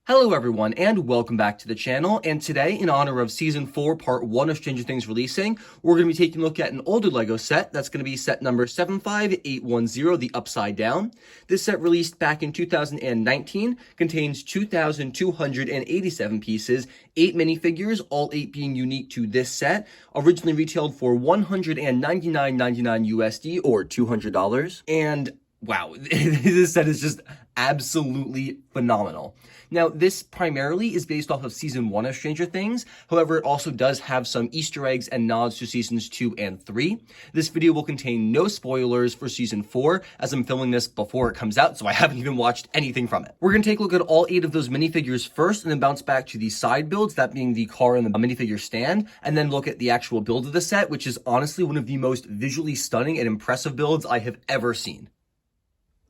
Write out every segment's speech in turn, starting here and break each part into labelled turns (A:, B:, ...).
A: Hello everyone, and welcome back to the channel, and today, in honor of Season 4, Part 1 of Stranger Things releasing, we're going to be taking a look at an older LEGO set. That's going to be set number 75810, the Upside Down. This set released back in 2019, contains 2,287 pieces, 8 minifigures, all 8 being unique to this set, originally retailed for $199.99 USD, or $200, and wow, this set is just absolutely phenomenal. Now, this primarily is based off of Season 1 of Stranger Things. However, it also does have some Easter eggs and nods to Seasons 2 and 3. This video will contain no spoilers for Season 4, as I'm filming this before it comes out, so I haven't even watched anything from it. We're going to take a look at all 8 of those minifigures first, and then bounce back to the side builds, that being the car and the minifigure stand, and then look at the actual build of the set, which is honestly one of the most visually stunning and impressive builds I have ever seen.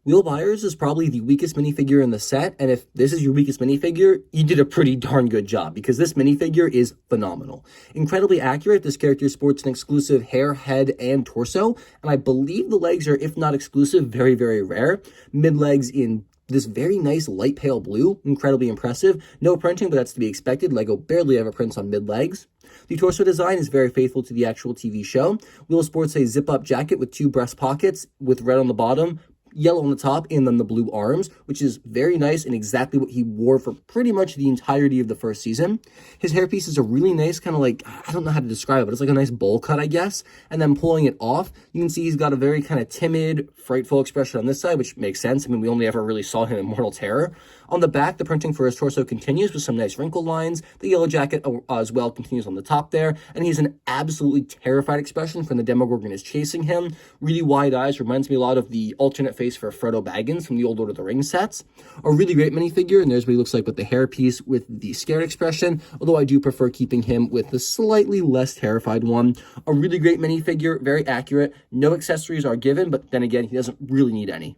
A: Will Byers is probably the weakest minifigure in the set, and if this is your weakest minifigure, you did a pretty darn good job, because this minifigure is phenomenal. Incredibly accurate, this character sports an exclusive hair, head, and torso, and I believe the legs are, if not exclusive, very, very rare. Mid-legs in this very nice light pale blue, incredibly impressive. No printing, but that's to be expected. LEGO barely ever prints on mid-legs. The torso design is very faithful to the actual TV show. Will sports a zip-up jacket with 2 breast pockets, with red on the bottom, yellow on the top, and then the blue arms, which is very nice and exactly what he wore for pretty much the entirety of the first season. His hairpiece is a really nice kind of like, I don't know how to describe it, but it's like a nice bowl cut, I guess. And then pulling it off, you can see he's got a very kind of timid, frightful expression on this side, which makes sense. I mean, we only ever really saw him in Mortal Terror. On the back, the printing for his torso continues with some nice wrinkle lines. The yellow jacket as well continues on the top there. And he has an absolutely terrified expression when the Demogorgon is chasing him. Really wide eyes, reminds me a lot of the alternate face for Frodo Baggins from the old Lord of the Rings sets. A really great minifigure, and there's what he looks like with the hairpiece with the scared expression, although I do prefer keeping him with the slightly less terrified one. A really great minifigure, very accurate. No accessories are given, but then again, he doesn't really need any.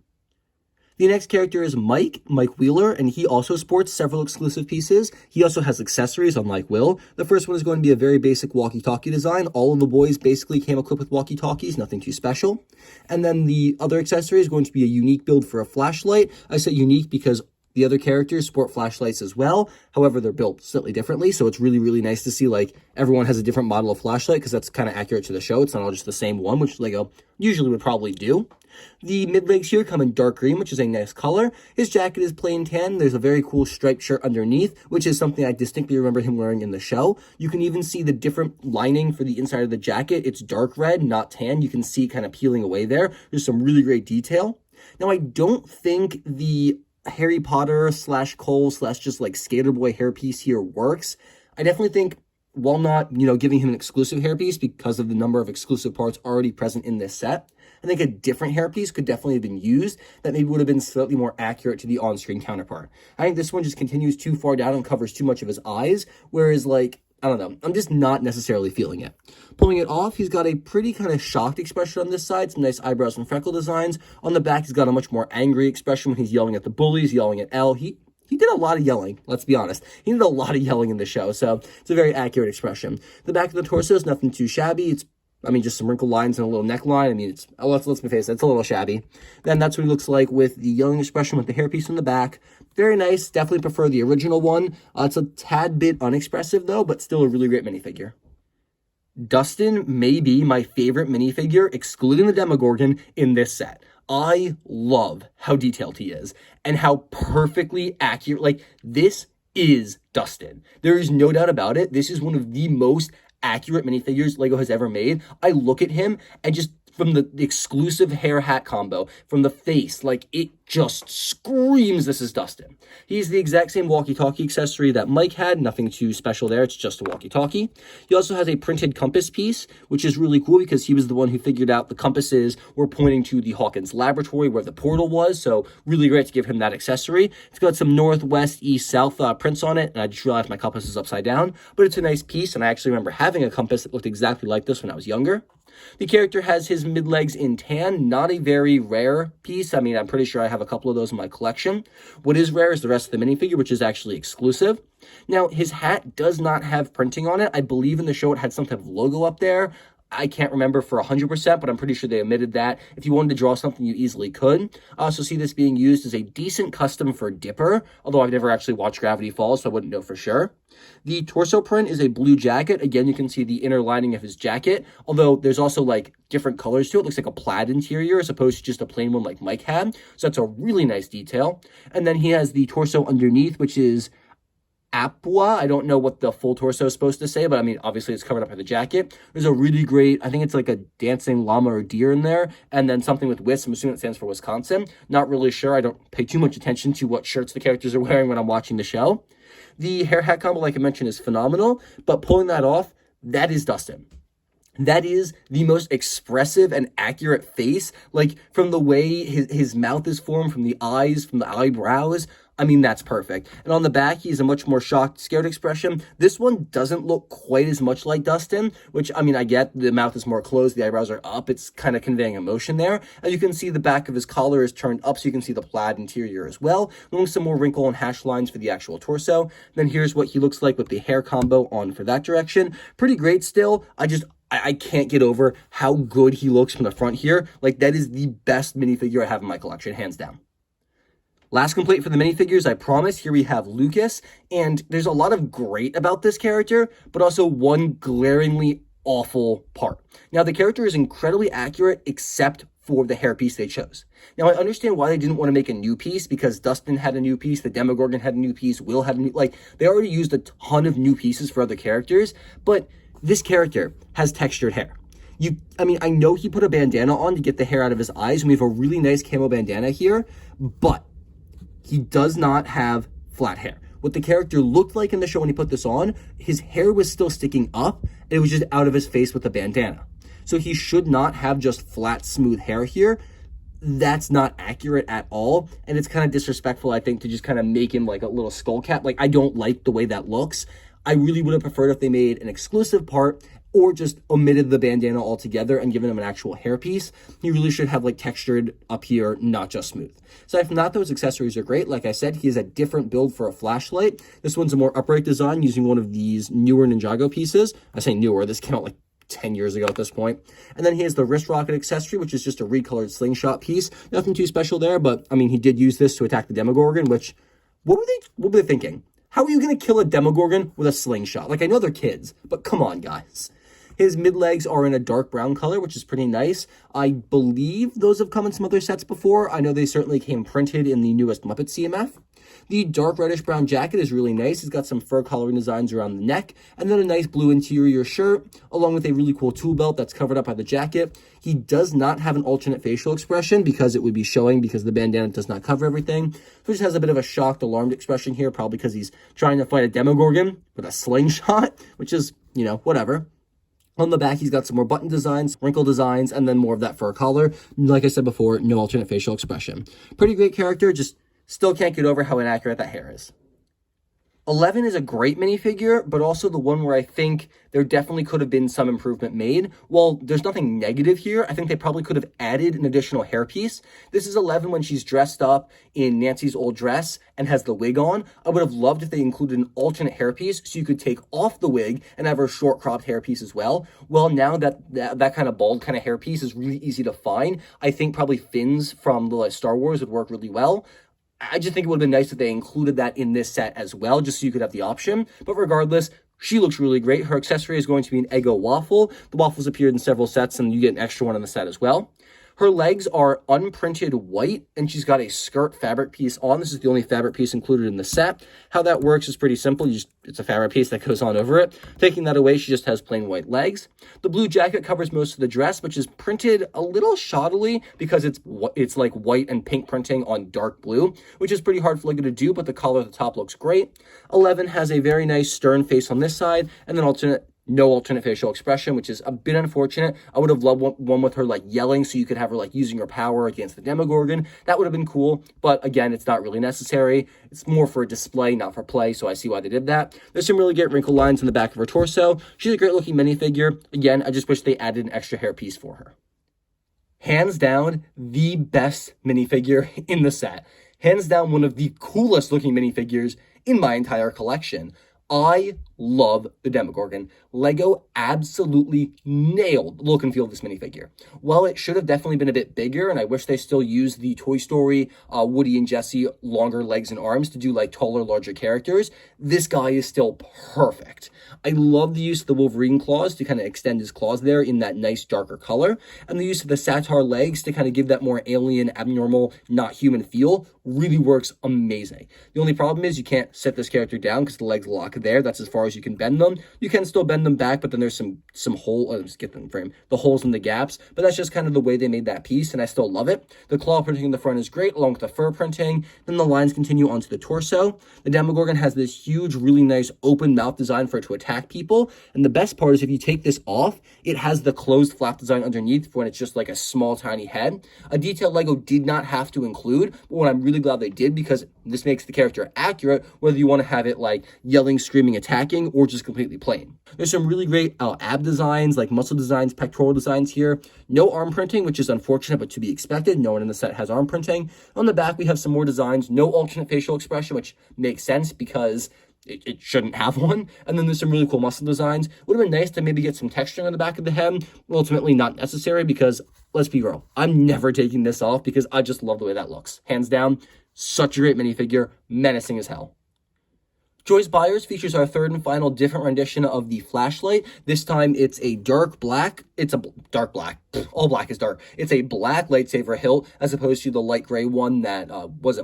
A: The next character is Mike Wheeler, and he also sports several exclusive pieces. He also has accessories, unlike Will. The first one is going to be a very basic walkie-talkie design. All of the boys basically came equipped with walkie-talkies, nothing too special. And then the other accessory is going to be a unique build for a flashlight. I say unique because the other characters sport flashlights as well. However, they're built slightly differently, so it's really, really nice to see, like, everyone has a different model of flashlight, because that's kind of accurate to the show. It's not all just the same one, which LEGO usually would probably do. The mid-legs here come in dark green, which is a nice color. His jacket is plain tan. There's a very cool striped shirt underneath, which is something I distinctly remember him wearing in the show. You can even see the different lining for the inside of the jacket. It's dark red, not tan. You can see kind of peeling away there. There's some really great detail. Now, I don't think the Harry Potter / Cole / just like Skater Boy hairpiece here works. I definitely think, while not, giving him an exclusive hairpiece because of the number of exclusive parts already present in this set, I think a different hairpiece could definitely have been used that maybe would have been slightly more accurate to the on-screen counterpart. I think this one just continues too far down and covers too much of his eyes, whereas, like, I don't know, I'm just not necessarily feeling it. Pulling it off, he's got a pretty kind of shocked expression on this side, some nice eyebrows and freckle designs. On the back, he's got a much more angry expression when he's yelling at the bullies, yelling at Elle. He did a lot of yelling, let's be honest. He did a lot of yelling in the show, so it's a very accurate expression. The back of the torso is nothing too shabby. It's just some wrinkled lines and a little neckline. Let's be face it, it's a little shabby. Then that's what he looks like with the yelling expression with the hairpiece in the back. Very nice. Definitely prefer the original one. It's a tad bit unexpressive, though, but still a really great minifigure. Dustin may be my favorite minifigure, excluding the Demogorgon, in this set. I love how detailed he is and how perfectly accurate. Like, this is Dustin. There is no doubt about it. This is one of the most accurate minifigures LEGO has ever made. I look at him and just from the exclusive hair hat combo, from the face, like, it just screams this is Dustin. He's the exact same walkie-talkie accessory that Mike had, nothing too special there, it's just a walkie-talkie. He also has a printed compass piece, which is really cool because he was the one who figured out the compasses were pointing to the Hawkins laboratory where the portal was, so really great to give him that accessory. It's got some north, west, east, south prints on it, and I just realized my compass is upside down, but it's a nice piece, and I actually remember having a compass that looked exactly like this when I was younger. The character has his mid-legs in tan, not a very rare piece. I'm pretty sure I have a couple of those in my collection. What is rare is the rest of the minifigure, which is actually exclusive. Now, his hat does not have printing on it. I believe in the show it had some type of logo up there. I can't remember for 100%, but I'm pretty sure they omitted that. If you wanted to draw something, you easily could. I also see this being used as a decent custom for Dipper, although I've never actually watched Gravity Falls, so I wouldn't know for sure. The torso print is a blue jacket. Again, you can see the inner lining of his jacket, although there's also like different colors to it. It looks like a plaid interior as opposed to just a plain one like Mike had. So that's a really nice detail. And then he has the torso underneath, which is Apua. I don't know what the full torso is supposed to say, but I mean, obviously it's covered up by the jacket. There's a really great, I think it's like a dancing llama or deer in there, and then something with WIS. I'm assuming it stands for Wisconsin. Not really sure. I don't pay too much attention to what shirts the characters are wearing when I'm watching the show. The hair hat combo, like I mentioned, is phenomenal, but pulling that off, that is Dustin. That is the most expressive and accurate face, like from the way his mouth is formed, from the eyes, from the eyebrows. I mean, that's perfect. And on the back, he has a much more shocked, scared expression. This one doesn't look quite as much like Dustin, which, I mean, I get the mouth is more closed, the eyebrows are up. It's kind of conveying emotion there. And you can see the back of his collar is turned up, so you can see the plaid interior as well. Leaving some more wrinkle and hash lines for the actual torso. Then here's what he looks like with the hair combo on for that direction. Pretty great still. I can't get over how good he looks from the front here. Like, that is the best minifigure I have in my collection, hands down. Last complete for the minifigures, I promise. Here we have Lucas, and there's a lot of great about this character, but also one glaringly awful part. Now, the character is incredibly accurate, except for the hairpiece they chose. Now, I understand why they didn't want to make a new piece, because Dustin had a new piece, the Demogorgon had a new piece, Will had a new, like, they already used a ton of new pieces for other characters, but this character has textured hair. I know he put a bandana on to get the hair out of his eyes, and we have a really nice camo bandana here, but he does not have flat hair. What the character looked like in the show when he put this on, his hair was still sticking up, and it was just out of his face with a bandana. So he should not have just flat, smooth hair here. That's not accurate at all, and it's kind of disrespectful, I think, to just kind of make him like a little skull cap. Like, I don't like the way that looks. I really would have preferred if they made an exclusive part or just omitted the bandana altogether and given him an actual hairpiece. He really should have like textured up here, not just smooth. Aside from that, those accessories are great. Like I said, he has a different build for a flashlight. This one's a more upright design using one of these newer Ninjago pieces. I say newer, this came out like 10 years ago at this point. And then he has the wrist rocket accessory, which is just a recolored slingshot piece. Nothing too special there, but I mean, he did use this to attack the Demogorgon, which, what were they thinking? How are you going to kill a Demogorgon with a slingshot? Like, I know they're kids, but come on, guys. His mid-legs are in a dark brown color, which is pretty nice. I believe those have come in some other sets before. I know they certainly came printed in the newest Muppet CMF. The dark reddish-brown jacket is really nice. He's got some fur coloring designs around the neck, and then a nice blue interior shirt, along with a really cool tool belt that's covered up by the jacket. He does not have an alternate facial expression because it would be showing because the bandana does not cover everything. So he just has a bit of a shocked, alarmed expression here, probably because he's trying to fight a Demogorgon with a slingshot, which is, whatever. On the back, he's got some more button designs, wrinkle designs, and then more of that fur collar. Like I said before, no alternate facial expression. Pretty great character, just still can't get over how inaccurate that hair is. 11 is a great minifigure, but also the one where I think there definitely could have been some improvement made. While there's nothing negative here, I think they probably could have added an additional hairpiece. This is 11 when she's dressed up in Nancy's old dress and has the wig on. I would have loved if they included an alternate hairpiece so you could take off the wig and have her short cropped hairpiece as well. Well, now that kind of bald kind of hairpiece is really easy to find. I think probably Finn's from the Star Wars would work really well. I just think it would have been nice if they included that in this set as well, just so you could have the option. But regardless, she looks really great. Her accessory is going to be an Eggo waffle. The waffles appeared in several sets, and you get an extra one in the set as well. Her legs are unprinted white, and she's got a skirt fabric piece on. This is the only fabric piece included in the set. How that works is pretty simple. It's a fabric piece that goes on over it. Taking that away, she just has plain white legs. The blue jacket covers most of the dress, which is printed a little shoddily because it's like white and pink printing on dark blue, which is pretty hard for Lego to do, but the collar at the top looks great. 11 has a very nice stern face on this side, and then no alternate facial expression, which is a bit unfortunate. I would have loved one with her yelling so you could have her using her power against the Demogorgon. That would have been cool, but again, it's not really necessary. It's more for a display, not for play, so I see why they did that. There's some really great wrinkle lines in the back of her torso. She's a great looking minifigure. Again, I just wish they added an extra hair piece for her. Hands down, the best minifigure in the set. Hands down, one of the coolest looking minifigures in my entire collection. I love the Demogorgon. Lego absolutely nailed the look and feel of this minifigure. While it should have definitely been a bit bigger, and I wish they still used the Toy Story Woody and Jesse longer legs and arms to do like taller, larger characters, this guy is still perfect. I love the use of the Wolverine claws to kind of extend his claws there in that nice darker color, and the use of the Satar legs to kind of give that more alien, abnormal, not human feel really works amazing. The only problem is you can't set this character down because the legs lock there. That's as far as you can bend them. You can still bend them back, but then there's some hole, let's get them frame, the holes in the gaps, but that's just kind of the way they made that piece, and I still love it. The claw printing in the front is great, along with the fur printing. Then the lines continue onto the torso. The Demogorgon has this huge, really nice open mouth design for it to attack people, and the best part is if you take this off, it has the closed flap design underneath for when it's just like a small, tiny head. A detail Lego did not have to include, but what I'm really glad they did, because this makes the character accurate, whether you want to have it like yelling, screaming, attacking, or just completely plain. There's some really great ab designs, like muscle designs, pectoral designs here. No arm printing, which is unfortunate, but to be expected. No one in the set has arm printing. On the back, we have some more designs. No alternate facial expression, which makes sense because it shouldn't have one. And then there's some really cool muscle designs. Would have been nice to maybe get some texturing on the back of the head. Ultimately, not necessary because, let's be real, I'm never taking this off because I just love the way that looks. Hands down, such a great minifigure, menacing as hell. Joy's Buyers features our third and final different rendition of the flashlight. This time it's a dark black. It's a dark black. All black is dark. It's a black lightsaber hilt as opposed to the light gray one that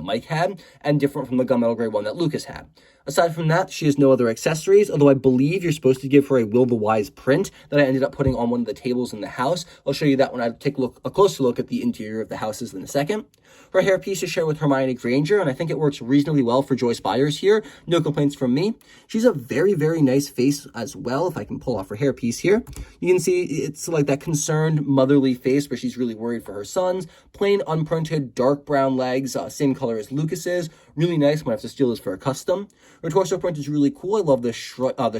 A: Mike had, and different from the gunmetal gray one that Lucas had. Aside from that, she has no other accessories, although I believe you're supposed to give her a Will the Wise print that I ended up putting on one of the tables in the house. I'll show you that when I take a closer look at the interior of the houses in a second. Her hairpiece is shared with Hermione Granger, and I think it works reasonably well for Joyce Byers here. No complaints from me. She's a very, very nice face as well, if I can pull off her hairpiece here. You can see it's like that concerned motherly face where she's really worried for her sons. Plain unprinted dark brown legs, same color as Lucas's. Really nice. I'm going to have to steal this for a custom. Her torso print is really cool. I love the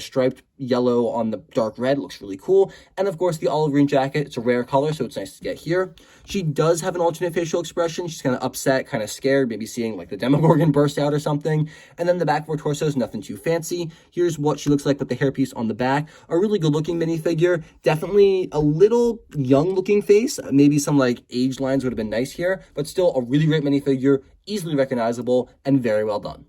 A: striped yellow on the dark red. It looks really cool. And of course, the olive green jacket. It's a rare color, so it's nice to get here. She does have an alternate facial expression. She's kind of upset, kind of scared, maybe seeing like the Demogorgon burst out or something. And then the back of her torso is nothing too fancy. Here's what she looks like with the hairpiece on the back. A really good looking minifigure. Definitely a little young looking face. Maybe some like age lines would have been nice here, but still a really great minifigure, easily recognizable and very well done.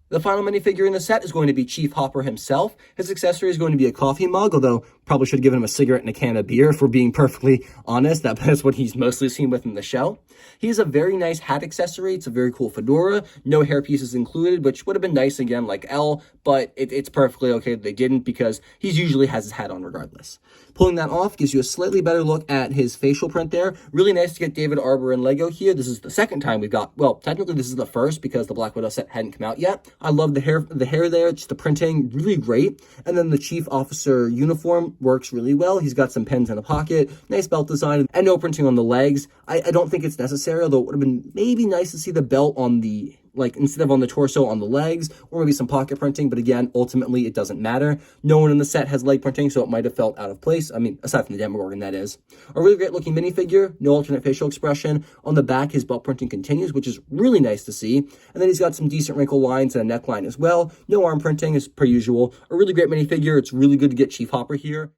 A: The final minifigure in the set is going to be Chief Hopper himself. His accessory is going to be a coffee mug, although probably should have given him a cigarette and a can of beer, if we're being perfectly honest. That's what he's mostly seen with in the show. He has a very nice hat accessory. It's a very cool fedora. No hair pieces included, which would have been nice again like Elle, but it's perfectly okay that they didn't because he usually has his hat on regardless. Pulling that off gives you a slightly better look at his facial print there. Really nice to get David Arbor and Lego here. This is the second time we've got, well, technically this is the first because the Black Widow set hadn't come out yet. I love the hair there, just the printing, really great. And then the chief officer uniform works really well. He's got some pens in a pocket, nice belt design, and no printing on the legs. I don't think it's necessary, although it would have been maybe nice to see the belt on the, like, instead of on the torso, on the legs, or maybe some pocket printing, but again, ultimately, it doesn't matter. No one in the set has leg printing, so it might have felt out of place. I mean, aside from the Demogorgon, that is. A really great looking minifigure, no alternate facial expression. On the back, his belt printing continues, which is really nice to see. And then he's got some decent wrinkle lines and a neckline as well. No arm printing, as per usual. A really great minifigure. It's really good to get Chief Hopper here.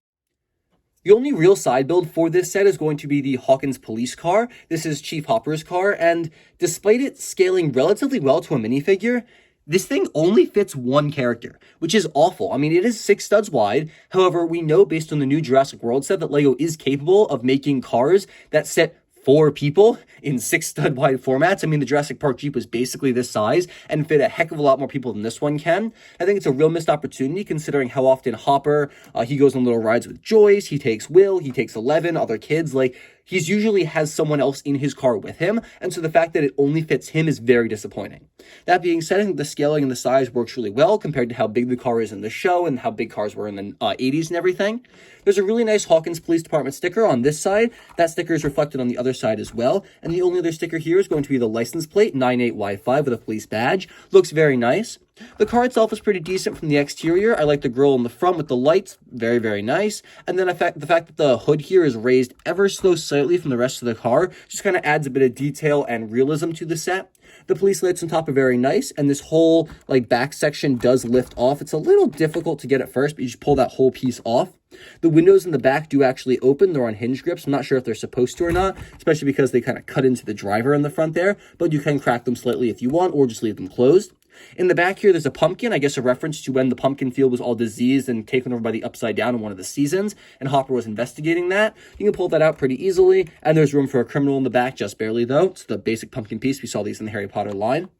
A: The only real side build for this set is going to be the Hawkins police car. This is Chief Hopper's car, and despite it scaling relatively well to a minifigure, this thing only fits one character, which is awful. I mean, it is 6 studs wide. However, we know based on the new Jurassic World set that Lego is capable of making cars that fit 4 people in 6 stud wide formats. I mean, the Jurassic Park Jeep was basically this size and fit a heck of a lot more people than this one can. I think it's a real missed opportunity considering how often Hopper, he goes on little rides with Joyce, he takes Will, he takes 11, other kids, like, he's usually has someone else in his car with him, and so the fact that it only fits him is very disappointing. That being said, I think the scaling and the size works really well compared to how big the car is in the show and how big cars were in the 80s and everything. There's a really nice Hawkins Police Department sticker on this side. That sticker is reflected on the other side as well, and the only other sticker here is going to be the license plate 98Y5 with a police badge. Looks very nice. The car itself is pretty decent from the exterior. I like the grille in the front with the lights, very, very nice. And then the fact that the hood here is raised ever so slightly from the rest of the car just kind of adds a bit of detail and realism to the set. The police lights on top are very nice, and this whole like back section does lift off. It's a little difficult to get at first, but you just pull that whole piece off. The windows in the back do actually open. They're on hinge grips. I'm not sure if they're supposed to or not, especially because they kind of cut into the driver in the front there, but you can crack them slightly if you want, or just leave them closed. In the back here, there's a pumpkin, I guess a reference to when the pumpkin field was all diseased and taken over by the Upside Down in one of the seasons, and Hopper was investigating that. You can pull that out pretty easily, and there's room for a criminal in the back, just barely though. It's the basic pumpkin piece. We saw these in the Harry Potter line.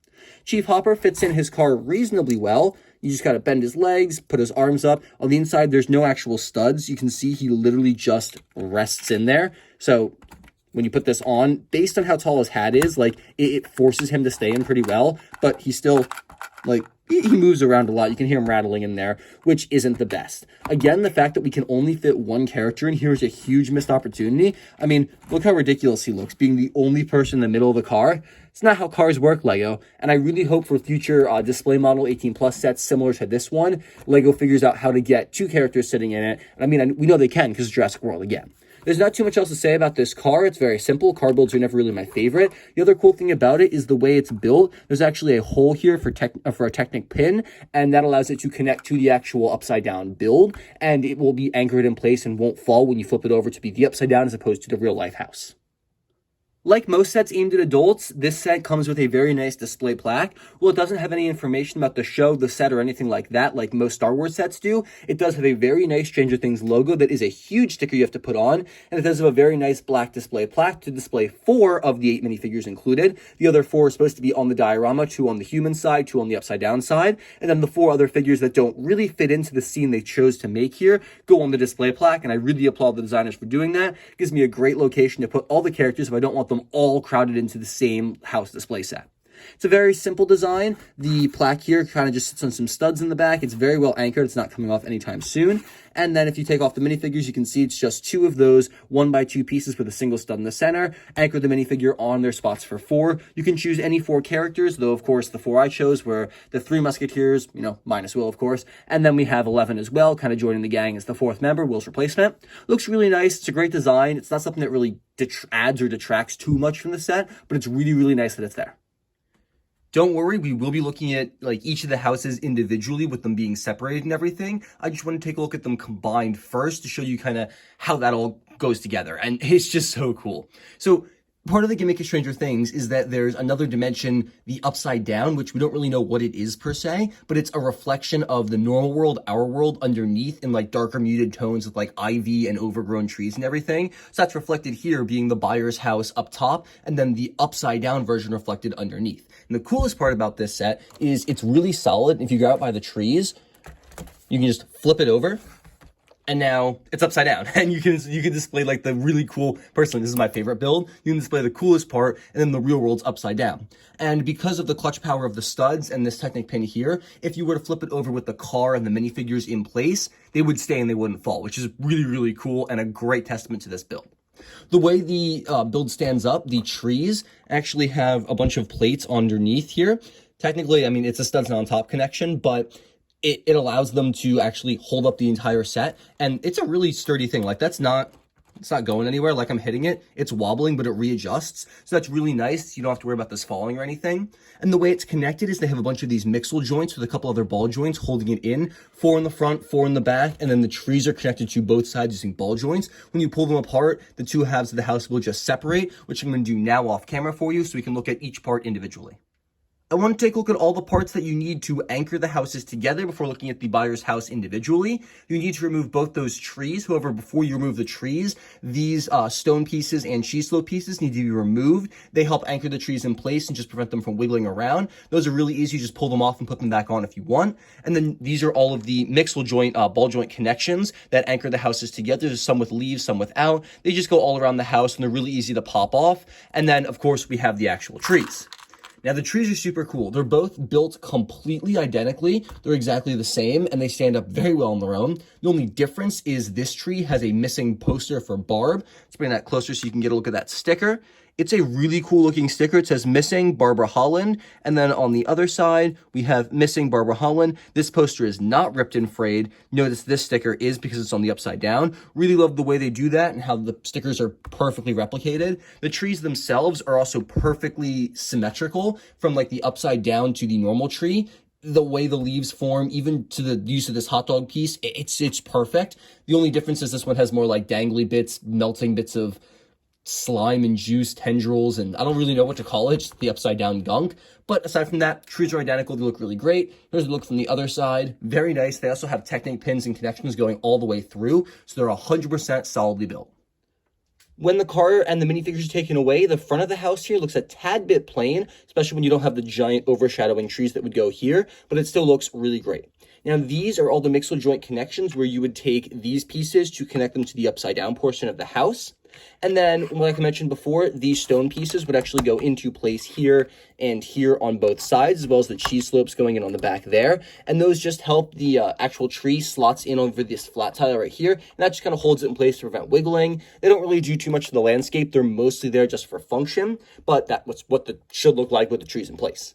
A: Chief Hopper fits in his car reasonably well. You just gotta bend his legs, put his arms up. On the inside, there's no actual studs. You can see he literally just rests in there. So when you put this on, based on how tall his hat is, like it forces him to stay in pretty well, but he still, like, he moves around a lot. You can hear him rattling in there, which isn't the best. Again, the fact that we can only fit one character in here is a huge missed opportunity. I mean, look how ridiculous he looks, being the only person in the middle of the car. It's not how cars work, Lego, and I really hope for future display model 18+ sets similar to this one, Lego figures out how to get two characters sitting in it. I mean, we know they can because it's Jurassic World again. There's not too much else to say about this car. It's very simple. Car builds are never really my favorite. The other cool thing about it is the way it's built. There's actually a hole here for a Technic pin, and that allows it to connect to the actual upside down build, and it will be anchored in place and won't fall when you flip it over to be the upside down as opposed to the real life house. Like most sets aimed at adults, this set comes with a very nice display plaque. While it doesn't have any information about the show, the set, or anything like that, like most Star Wars sets do, it does have a very nice Stranger Things logo that is a huge sticker you have to put on, and it does have a very nice black display plaque to display 4 of the 8 minifigures included. The other 4 are supposed to be on the diorama, 2 on the human side, 2 on the upside down side, and then the 4 other figures that don't really fit into the scene they chose to make here go on the display plaque, and I really applaud the designers for doing that. It gives me a great location to put all the characters if I don't want them all crowded into the same house display set. It's a very simple design. The plaque here kind of just sits on some studs in the back. It's very well anchored. It's not coming off anytime soon. And then if you take off the minifigures, you can see it's just 2 of those 1x2 pieces with a single stud in the center. Anchor the minifigure on their spots for 4. You can choose any 4 characters, though, of course, the 4 I chose were the 3 Musketeers, minus Will, of course. And then we have 11 as well, kind of joining the gang as the 4th member, Will's replacement. Looks really nice. It's a great design. It's not something that really adds or detracts too much from the set, but it's really, really nice that it's there. Don't worry, we will be looking at like each of the houses individually with them being separated and everything. I just want to take a look at them combined first to show you kind of how that all goes together. And it's just so cool. So part of the gimmick of Stranger Things is that there's another dimension, the upside down, which we don't really know what it is per se, but it's a reflection of the normal world, our world, underneath in like darker muted tones with like ivy and overgrown trees and everything. So that's reflected here being the buyer's house up top, and then the upside down version reflected underneath. And the coolest part about this set is it's really solid. If you go out by the trees, you can just flip it over, and now it's upside down, and you can display like the really cool, personally, this is my favorite build, you can display the coolest part, and then the real world's upside down. And because of the clutch power of the studs and this Technic pin here, if you were to flip it over with the car and the minifigures in place, they would stay and they wouldn't fall, which is really, really cool and a great testament to this build. The way the build stands up, the trees actually have a bunch of plates underneath here. Technically, I mean, it's a studs and on top connection, but it allows them to actually hold up the entire set, and it's a really sturdy thing. Like it's not going anywhere. Like I'm hitting it, it's wobbling, but it readjusts. So that's really nice. You don't have to worry about this falling or anything. And the way it's connected is they have a bunch of these mixel joints with a couple other ball joints holding it in, 4 in the front, 4 in the back, and then the trees are connected to both sides using ball joints. When you pull them apart, the 2 halves of the house will just separate, which I'm going to do now off camera for you so we can look at each part individually. I want to take a look at all the parts that you need to anchor the houses together before looking at the buyer's house individually. You need to remove both those trees. However, before you remove the trees, these stone pieces and cheese slope pieces need to be removed. They help anchor the trees in place and just prevent them from wiggling around. Those are really easy. You just pull them off and put them back on if you want. And then these are all of the mixel joint, ball joint connections that anchor the houses together. There's some with leaves, some without. They just go all around the house and they're really easy to pop off. And then, of course, we have the actual trees. Now, the trees are super cool. They're both built completely identically. They're exactly the same, and they stand up very well on their own. The only difference is this tree has a missing poster for Barb. Let's bring that closer so you can get a look at that sticker. It's a really cool looking sticker. It says missing Barbara Holland. And then on the other side, we have missing Barbara Holland. This poster is not ripped and frayed. Notice this sticker is because it's on the upside down. Really love the way they do that and how the stickers are perfectly replicated. The trees themselves are also perfectly symmetrical from like the upside down to the normal tree. The way the leaves form, even to the use of this hot dog piece, it's perfect. The only difference is this one has more like dangly bits, melting bits of slime and juice, tendrils, and I don't really know what to call it, just the upside down gunk. But aside from that, trees are identical. They look really great. Here's the look from the other side. Very nice. They also have Technic pins and connections going all the way through, so they're 100% solidly built. When the car and the minifigures are taken away, the front of the house here looks a tad bit plain, especially when you don't have the giant overshadowing trees that would go here, but it still looks really great. Now, these are all the mixel joint connections where you would take these pieces to connect them to the upside down portion of the house. And then, like I mentioned before, these stone pieces would actually go into place here and here on both sides, as well as the cheese slopes going in on the back there. And those just help the actual tree slots in over this flat tile right here. And that just kind of holds it in place to prevent wiggling. They don't really do too much to the landscape. They're mostly there just for function, but that's what it should look like with the trees in place.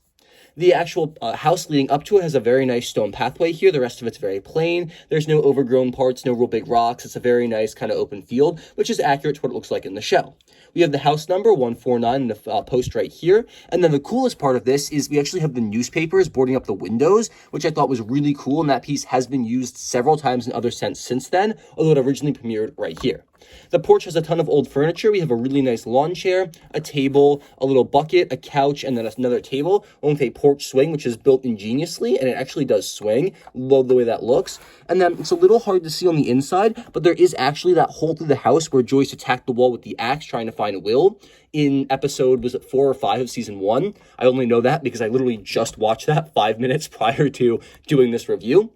A: The actual house leading up to it has a very nice stone pathway here. The rest of it's very plain. There's no overgrown parts, no real big rocks. It's a very nice kind of open field, which is accurate to what it looks like in the show. We have the house number 149 in the post right here. And then the coolest part of this is we actually have the newspapers boarding up the windows, which I thought was really cool. And that piece has been used several times in other scents since then, although it originally premiered right here. The porch has a ton of old furniture. We have a really nice lawn chair, a table, a little bucket, a couch, and then another table, along with a porch swing, which is built ingeniously, and it actually does swing. Love the way that looks. And then it's a little hard to see on the inside, but there is actually that hole through the house where Joyce attacked the wall with the axe trying to find Will in episode, was it 4 or 5 of season 1? I only know that because I literally just watched that 5 minutes prior to doing this review.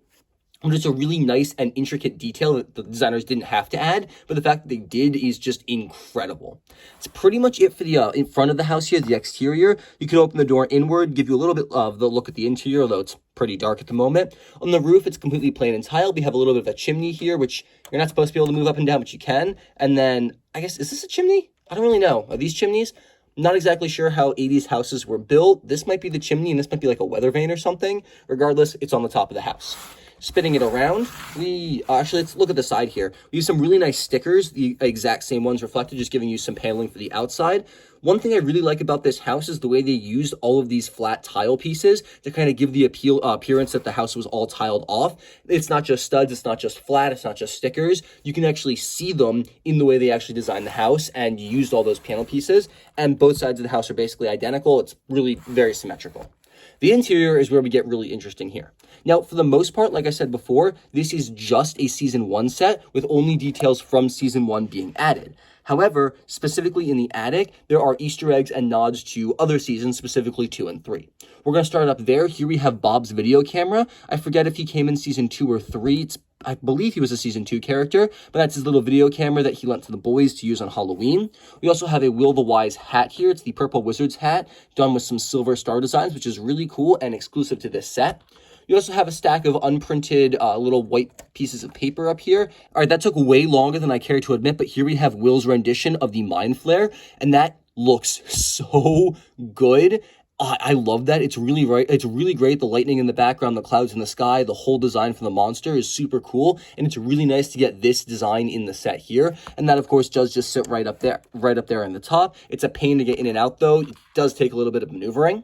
A: But it's a really nice and intricate detail that the designers didn't have to add, but the fact that they did is just incredible. It's pretty much it for the in front of the house here, the exterior. You can open the door inward, give you a little bit of the look at the interior, although it's pretty dark at the moment. On the roof, it's completely plain and tiled. We have a little bit of a chimney here, which you're not supposed to be able to move up and down, but you can. And then, I guess, is this a chimney? I don't really know. Are these chimneys? Not exactly sure how 80s houses were built. This might be the chimney, and this might be like a weather vane or something. Regardless, it's on the top of the house. Spinning it around, actually, let's look at the side here. We use some really nice stickers, the exact same ones reflected, just giving you some paneling for the outside. One thing I really like about this house is the way they used all of these flat tile pieces to kind of give the appearance that the house was all tiled off. It's not just studs, it's not just flat, it's not just stickers. You can actually see them in the way they actually designed the house and used all those panel pieces. And both sides of the house are basically identical. It's really very symmetrical. The interior is where we get really interesting here. Now, for the most part, like I said before, this is just a season 1 set with only details from season 1 being added. However, specifically in the attic, there are Easter eggs and nods to other seasons, specifically 2 and 3. We're going to start up there. Here we have Bob's video camera. I forget if he came in season 2 or 3. I believe he was a season 2 character, but that's his little video camera that he lent to the boys to use on Halloween. We also have a Will the Wise hat here. It's the Purple Wizard's hat done with some silver star designs, which is really cool and exclusive to this set. You also have a stack of unprinted little white pieces of paper up here. All right, that took way longer than I care to admit, but here we have Will's rendition of the Mind Flare, and that looks so good. I love that. It's really right. It's really great. The lightning in the background, the clouds in the sky, the whole design for the monster is super cool. And it's really nice to get this design in the set here. And that, of course, does just sit right up there in the top. It's a pain to get in and out, though. It does take a little bit of maneuvering.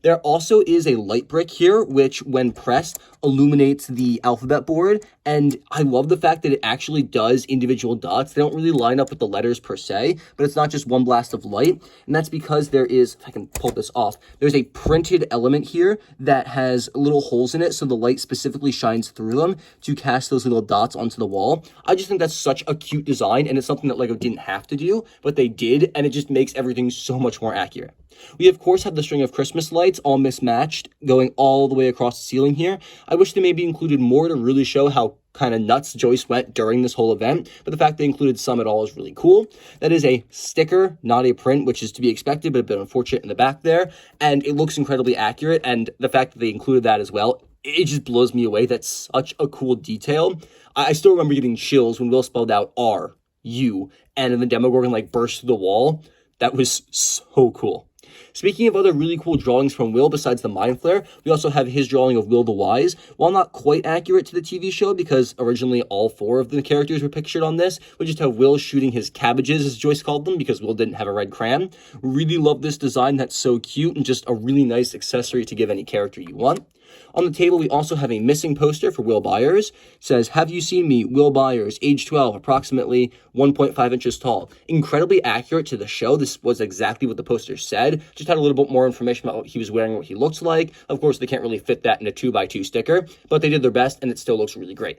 A: There also is a light brick here, which when pressed illuminates the alphabet board. And I love the fact that it actually does individual dots. They don't really line up with the letters per se, but it's not just one blast of light. And that's because there is, if I can pull this off, there's a printed element here that has little holes in it. So the light specifically shines through them to cast those little dots onto the wall. I just think that's such a cute design. And it's something that LEGO didn't have to do, but they did. And it just makes everything so much more accurate. We, of course, have the string of Christmas lights all mismatched going all the way across the ceiling here. I wish they maybe included more to really show how kind of nuts Joyce went during this whole event, but the fact they included some at all is really cool. That is a sticker, not a print, which is to be expected, but a bit unfortunate in the back there, and it looks incredibly accurate, and the fact that they included that as well, it just blows me away. That's such a cool detail. I still remember getting chills when Will spelled out R-U, and then the Demogorgon like burst through the wall. That was so cool. Speaking of other really cool drawings from Will besides the Mind Flare, we also have his drawing of Will the Wise. While not quite accurate to the TV show, because originally all 4 of the characters were pictured on this, we just have Will shooting his cabbages, as Joyce called them, because Will didn't have a red crayon. Really love this design. That's so cute and just a really nice accessory to give any character you want. On the table, we also have a missing poster for Will Byers. It says, "Have you seen me, Will Byers, age 12, approximately 1.5 inches tall." Incredibly accurate to the show. This was exactly what the poster said. Just had a little bit more information about what he was wearing, what he looks like. Of course, they can't really fit that in a 2x2 sticker, but they did their best, and it still looks really great.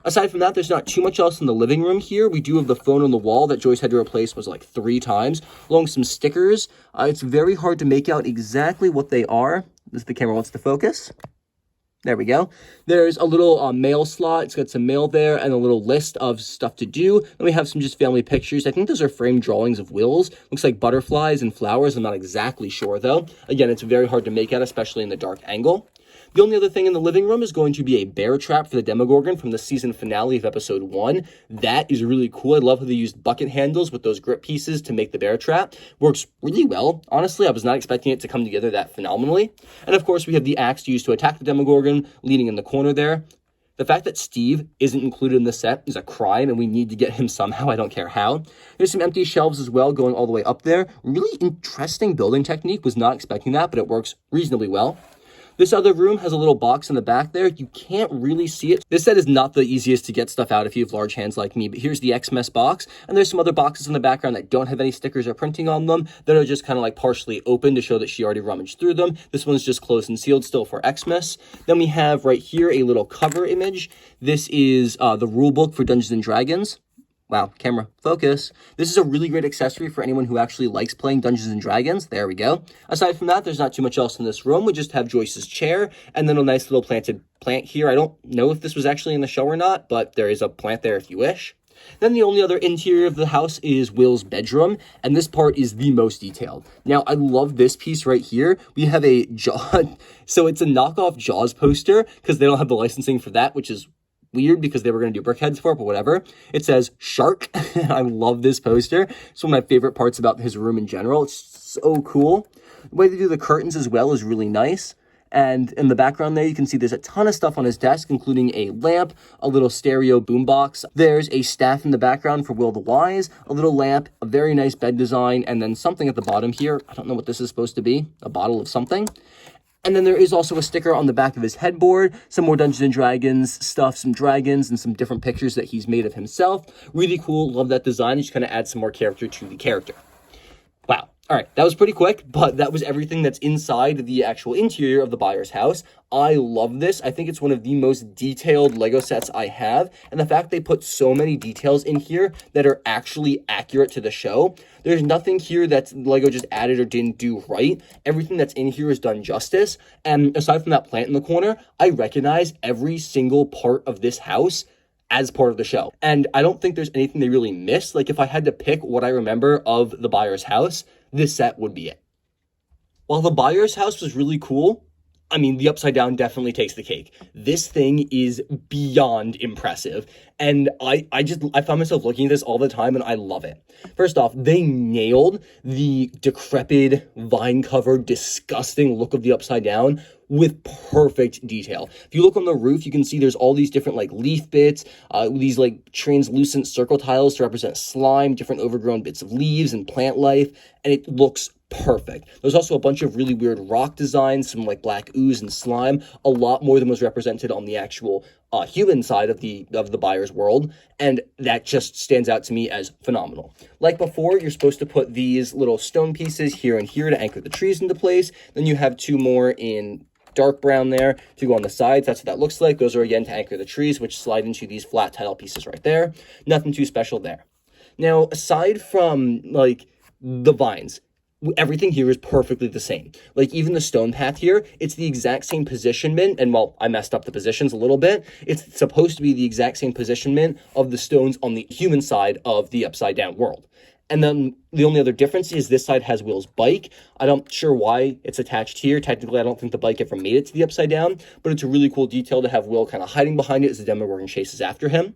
A: Aside from that, there's not too much else in the living room here. We do have the phone on the wall that Joyce had to replace was like 3 times, along with some stickers. It's very hard to make out exactly what they are. If the camera wants to focus. There we go. There's a little mail slot. It's got some mail there and a little list of stuff to do. Then we have some just family pictures. I think those are framed drawings of Will's. Looks like butterflies and flowers. I'm not exactly sure, though. Again, it's very hard to make out, especially in the dark angle. The only other thing in the living room is going to be a bear trap for the Demogorgon from the season finale of episode 1. That is really cool. I love how they used bucket handles with those grip pieces to make the bear trap. Works really well. Honestly, I was not expecting it to come together that phenomenally. And of course, we have the axe used to attack the Demogorgon, leaning in the corner there. The fact that Steve isn't included in the set is a crime, and we need to get him somehow. I don't care how. There's some empty shelves as well going all the way up there. Really interesting building technique. Was not expecting that, but it works reasonably well. This other room has a little box in the back there. You can't really see it. This set is not the easiest to get stuff out if you have large hands like me, but here's the Xmas box, and there's some other boxes in the background that don't have any stickers or printing on them that are just kind of like partially open to show that she already rummaged through them. This one's just closed and sealed still for Xmas. Then we have right here a little cover image. This is the rule book for Dungeons and Dragons. Wow, camera, focus. This is a really great accessory for anyone who actually likes playing Dungeons and Dragons. There we go. Aside from that, there's not too much else in this room. We just have Joyce's chair and then a nice little planted plant here. I don't know if this was actually in the show or not, but there is a plant there if you wish. Then the only other interior of the house is Will's bedroom, and this part is the most detailed. Now, I love this piece right here. We have a Jaws, so it's a knockoff Jaws poster because they don't have the licensing for that, which is weird because they were going to do brickheads for it, but whatever. It says shark. I love this poster. It's one of my favorite parts about his room in general. It's so cool. The way they do the curtains as well is really nice. And in the background there, you can see there's a ton of stuff on his desk, including a lamp, a little stereo boombox. There's a staff in the background for Will the Wise, a little lamp, a very nice bed design, and then something at the bottom here. I don't know what this is supposed to be. A bottle of something. And then there is also a sticker on the back of his headboard, some more Dungeons and Dragons stuff, some dragons, and some different pictures that he's made of himself. Really cool. Love that design. It just kind of adds some more character to the character. Wow. All right, that was pretty quick, but that was everything that's inside the actual interior of the Byers house. I love this. I think it's one of the most detailed Lego sets I have, and the fact they put so many details in here that are actually accurate to the show. There's nothing here that Lego just added or didn't do right. Everything that's in here is done justice, and aside from that plant in the corner, I recognize every single part of this house as part of the show. And I don't think there's anything they really missed. Like, if I had to pick what I remember of the Byers house, this set would be it. While the Byers house was really cool, I mean, the Upside Down definitely takes the cake. This thing is beyond impressive. And I found myself looking at this all the time, and I love it. First off, they nailed the decrepit, vine-covered, disgusting look of the Upside Down with perfect detail. If you look on the roof, you can see there's all these different like leaf bits, these like translucent circle tiles to represent slime, different overgrown bits of leaves and plant life, and it looks perfect. There's also a bunch of really weird rock designs, some like black ooze and slime, a lot more than was represented on the actual human side of the Byers world, and that just stands out to me as phenomenal. Like before, you're supposed to put these little stone pieces here and here to anchor the trees into place. Then you have 2 more in dark brown there to go on the sides. That's what that looks like. Those are again to anchor the trees, which slide into these flat tile pieces right there. Nothing too special there. Now, aside from like the vines, everything here is perfectly the same. Like even the stone path here, it's the exact same positionment. And well, I messed up the positions a little bit. It's supposed to be the exact same positionment of the stones on the human side of the Upside Down world. And then the only other difference is this side has Will's bike. I'm not sure why it's attached here. Technically, I don't think the bike ever made it to the Upside Down, but it's a really cool detail to have Will kind of hiding behind it as the Demogorgon chases after him.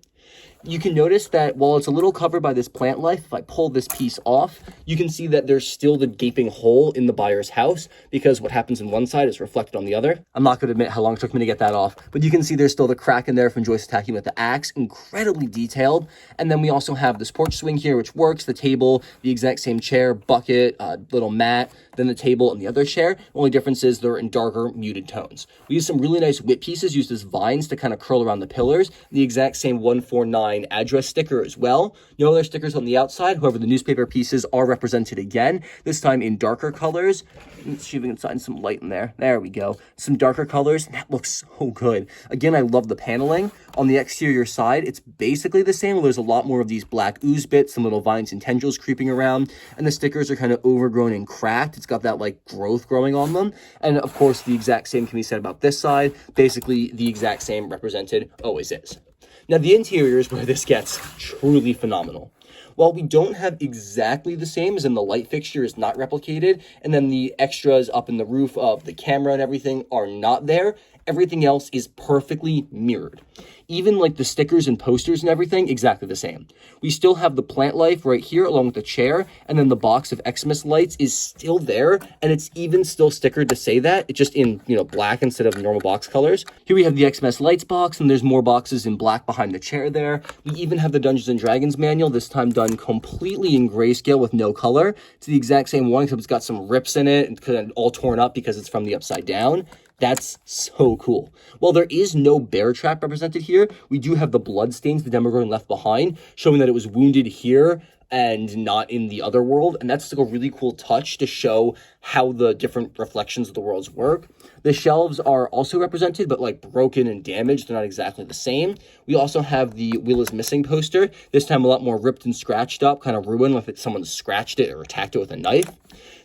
A: You can notice that while it's a little covered by this plant life, if I pull this piece off, you can see that there's still the gaping hole in the buyer's house because what happens in one side is reflected on the other. I'm not going to admit how long it took me to get that off, but you can see there's still the crack in there from Joyce attacking with the axe, incredibly detailed. And then we also have this porch swing here, which works, the table, the exact same chair, bucket, little mat, then the table and the other chair. Only difference is they're in darker, muted tones. We use some really nice whip pieces used as vines to kind of curl around the pillars. The exact same 149 address sticker as well. No other stickers on the outside. However, the newspaper pieces are represented again, this time in darker colors. Let's see if we can find some light in there. There we go. Some darker colors. That looks so good. Again, I love the paneling. On the exterior side, it's basically the same. There's a lot more of these black ooze bits, some little vines and tendrils creeping around, and the stickers are kind of overgrown and cracked. It's got that like growth growing on them. And of course, the exact same can be said about this side. Basically, the exact same represented always is. Now, the interior is where this gets truly phenomenal. While we don't have exactly the same, as in the light fixture is not replicated, and then the extras up in the roof of the camera and everything are not there, everything else is perfectly mirrored. Even like the stickers and posters and everything, exactly the same. We still have the plant life right here along with the chair, and then the box of Xmas lights is still there, and it's even still stickered to say that. It's just in, black instead of normal box colors. Here we have the Xmas lights box, and there's more boxes in black behind the chair there. We even have the Dungeons and Dragons manual, this time done completely in grayscale with no color. It's the exact same one, except it's got some rips in it and kind of all torn up because it's from the upside down. That's so cool. While there is no bear trap represented here, we do have the blood stains the Demogorgon left behind, showing that it was wounded here and not in the other world. And that's like a really cool touch to show how the different reflections of the worlds work. The shelves are also represented, but like broken and damaged. They're not exactly the same. We also have the Will is Missing poster, this time a lot more ripped and scratched up, kind of ruined like someone scratched it or attacked it with a knife.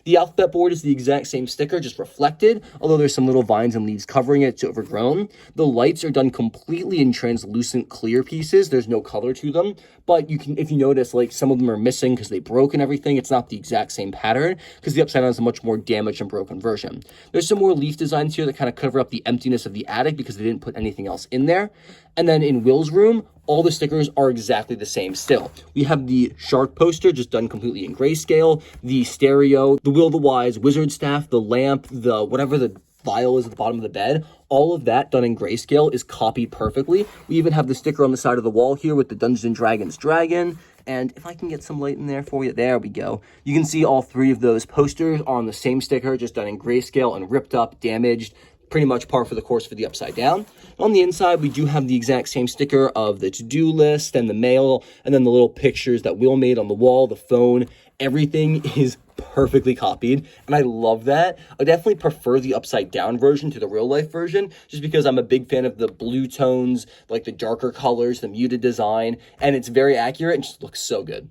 A: The alphabet board is the exact same sticker, just reflected, although there's some little vines and leaves covering it. It's overgrown. The lights are done completely in translucent clear pieces. There's no color to them, but you can, if you notice, like some of them are missing because they broke and everything. It's not the exact same pattern because the upside down is a much more damaged and broken version. There's some more leaf designs here that kind of cover up the emptiness of the attic because they didn't put anything else in there. And then in Will's room, all the stickers are exactly the same still. We have the shark poster just done completely in grayscale, the stereo, the Will the Wise wizard staff, the lamp, the whatever the vial is at the bottom of the bed, all of that done in grayscale is copied perfectly. We even have the sticker on the side of the wall here with the Dungeons and Dragons dragon. And if I can get some light in there for you, there we go. You can see all three of those posters are on the same sticker, just done in grayscale and ripped up, damaged. Pretty much par for the course for the upside down. On the inside, we do have the exact same sticker of the to-do list and the mail, and then the little pictures that Will made on the wall, the phone. Everything is perfectly copied, and I love that. I definitely prefer the upside down version to the real life version, just because I'm a big fan of the blue tones, like the darker colors, the muted design, and it's very accurate and just looks so good.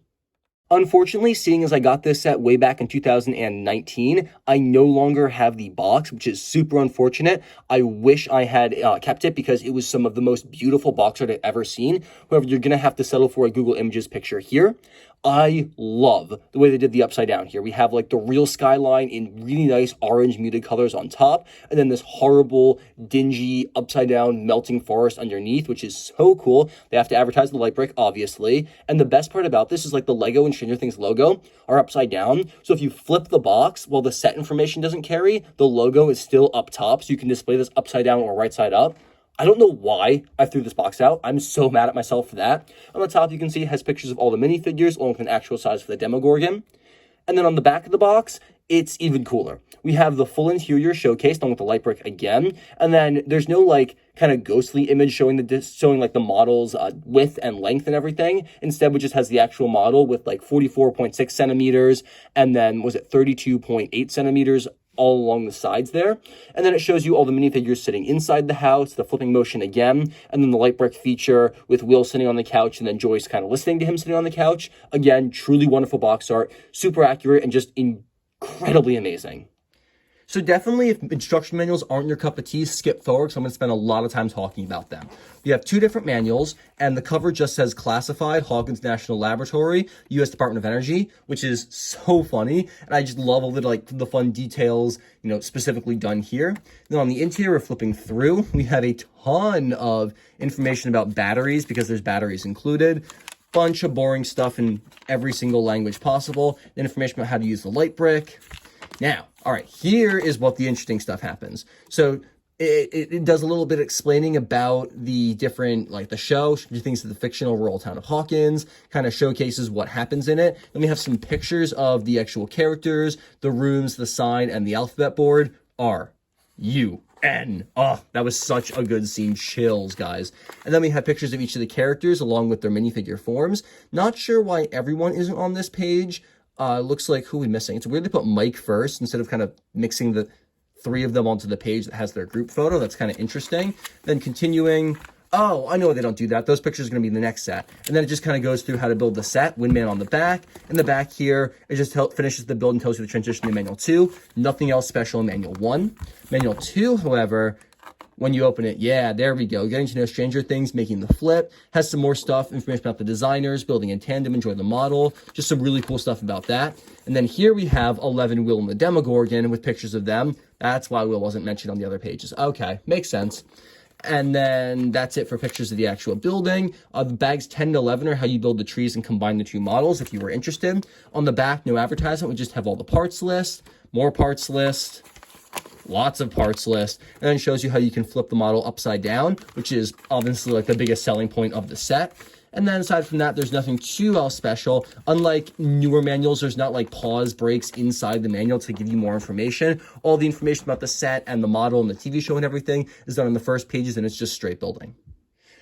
A: Unfortunately, seeing as I got this set way back in 2019, I no longer have the box, which is super unfortunate. I wish I had kept it because it was some of the most beautiful box art I've ever seen. However, you're going to have to settle for a Google Images picture here. I love the way they did the upside down here. We have like the real skyline in really nice orange muted colors on top, and then this horrible, dingy, upside down melting forest underneath, which is so cool. They have to advertise the light brick, obviously. And the best part about this is like the Lego and Stranger Things logo are upside down. So if you flip the box, while the set information doesn't carry, the logo is still up top, so you can display this upside down or right side up. I don't know why I threw this box out. I'm so mad at myself for that. On the top, you can see it has pictures of all the minifigures, along with an actual size for the Demogorgon. And then on the back of the box, it's even cooler. We have the full interior showcased along with the light brick again. And then there's no like kind of ghostly image showing like the model's width and length and everything. Instead, it just has the actual model with like 44.6 centimeters. And then was it 32.8 centimeters all along the sides there. And then it shows you all the minifigures sitting inside the house, the flipping motion again, and then the light brick feature with Will sitting on the couch and then Joyce kind of listening to him sitting on the couch. Again, truly wonderful box art, super accurate and just incredibly amazing. So definitely, if instruction manuals aren't your cup of tea, skip forward, because I'm going to spend a lot of time talking about them. We have 2 different manuals, and the cover just says Classified, Hawkins National Laboratory, U.S. Department of Energy, which is so funny, and I just love all the fun details, specifically done here. Then on the interior, we're flipping through. We have a ton of information about batteries, because there's batteries included. Bunch of boring stuff in every single language possible. Information about how to use the light brick. Now, all right, here is what the interesting stuff happens. So it does a little bit explaining about the different, like the show, things of the fictional rural town of Hawkins, kind of showcases what happens in it. Then we have some pictures of the actual characters, the rooms, the sign, and the alphabet board. R-U-N. Oh, that was such a good scene. Chills, guys. And then we have pictures of each of the characters along with their minifigure forms. Not sure why everyone isn't on this page. Looks like who are we missing? It's weird to put Mike first instead of kind of mixing the 3 of them onto the page that has their group photo. That's kind of interesting. Then continuing. Oh, I know why they don't do that. Those pictures are going to be in the next set. And then it just kind of goes through how to build the set. Windman on the back. In the back here, it just finishes the build and tells you the transition to Manual 2. Nothing else special in Manual 1. Manual 2, however, when you open it, yeah, there we go. Getting to know Stranger Things, making the flip. Has some more stuff, information about the designers, building in tandem, enjoy the model. Just some really cool stuff about that. And then here we have 11 Will and the Demogorgon with pictures of them. That's why Will wasn't mentioned on the other pages. Okay, makes sense. And then that's it for pictures of the actual building. The bags 10 to 11 are how you build the trees and combine the 2 models if you were interested. On the back, no advertisement. We just have all the parts list, more parts list, lots of parts list, and then shows you how you can flip the model upside down, which is obviously like the biggest selling point of the set. And then aside from that, there's nothing too else special. Unlike newer manuals, there's not like pause breaks inside the manual to give you more information. All the information about the set and the model and the TV show and everything is done on the first pages, and it's just straight building.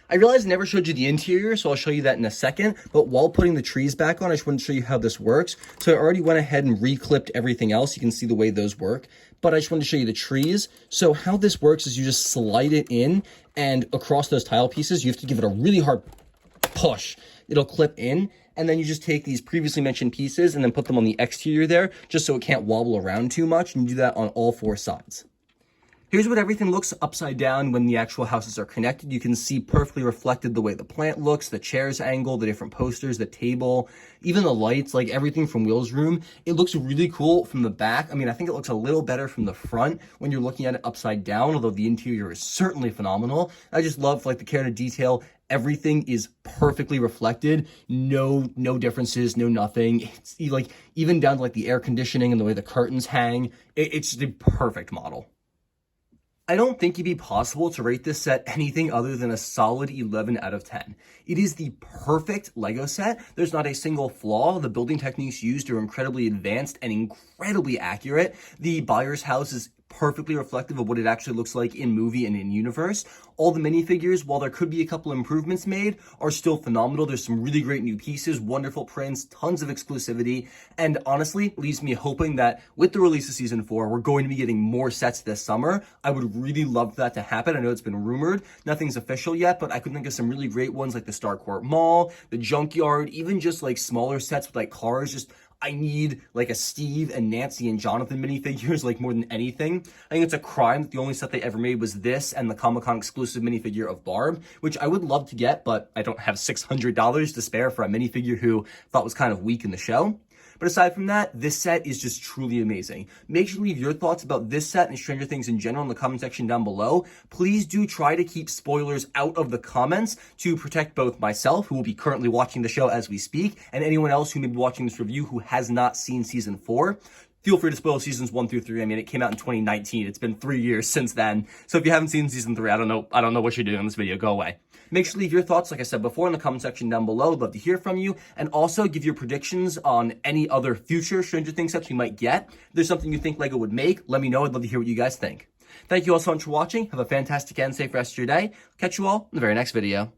A: I realized I never showed you the interior, so I'll show you that in a second. But while putting the trees back on, I just wanted to show you how this works. So I already went ahead and re-clipped everything else. You can see the way those work. But I just wanted to show you the trees. So how this works is you just slide it in, and across those tile pieces, you have to give it a really hard push. It'll clip in, and then you just take these previously mentioned pieces and then put them on the exterior there, just so it can't wobble around too much, and you do that on all 4 sides. Here's what everything looks upside down when the actual houses are connected. You can see perfectly reflected the way the plant looks, the chair's angle, the different posters, the table, even the lights, like everything from Will's room. It looks really cool from the back. I mean, I think it looks a little better from the front when you're looking at it upside down, although the interior is certainly phenomenal. I just love like the care to detail. Everything is perfectly reflected. No differences, no nothing. It's like even down to like the air conditioning and the way the curtains hang. It's the perfect model. I don't think it'd be possible to rate this set anything other than a solid 11 out of 10. It is the perfect Lego set. There's not a single flaw. The building techniques used are incredibly advanced and incredibly accurate. The buyer's house is perfectly reflective of what it actually looks like in movie and in universe. All the minifigures, while there could be a couple improvements made, are still phenomenal. There's some really great new pieces, wonderful prints, tons of exclusivity, and honestly, leaves me hoping that with the release of Season 4, we're going to be getting more sets this summer. I would really love that to happen. I know it's been rumored. Nothing's official yet, but I could think of some really great ones like the Starcourt Mall, the Junkyard, even just like smaller sets with like cars. I need like a Steve and Nancy and Jonathan minifigures like more than anything. I think it's a crime that the only set they ever made was this and the Comic-Con exclusive minifigure of Barb, which I would love to get, but I don't have $600 to spare for a minifigure who I thought was kind of weak in the show. But aside from that, this set is just truly amazing. Make sure to leave your thoughts about this set and Stranger Things in general in the comment section down below. Please do try to keep spoilers out of the comments to protect both myself, who will be currently watching the show as we speak, and anyone else who may be watching this review who has not seen Season 4. Feel free to spoil Seasons 1 through 3. I mean, it came out in 2019. It's been 3 years since then. So if you haven't seen Season 3, I don't know what you're doing in this video. Go away. Make sure to leave your thoughts, like I said before, in the comment section down below. I'd love to hear from you. And also give your predictions on any other future Stranger Things sets we might get. If there's something you think LEGO would make, let me know. I'd love to hear what you guys think. Thank you all so much for watching. Have a fantastic and safe rest of your day. Catch you all in the very next video.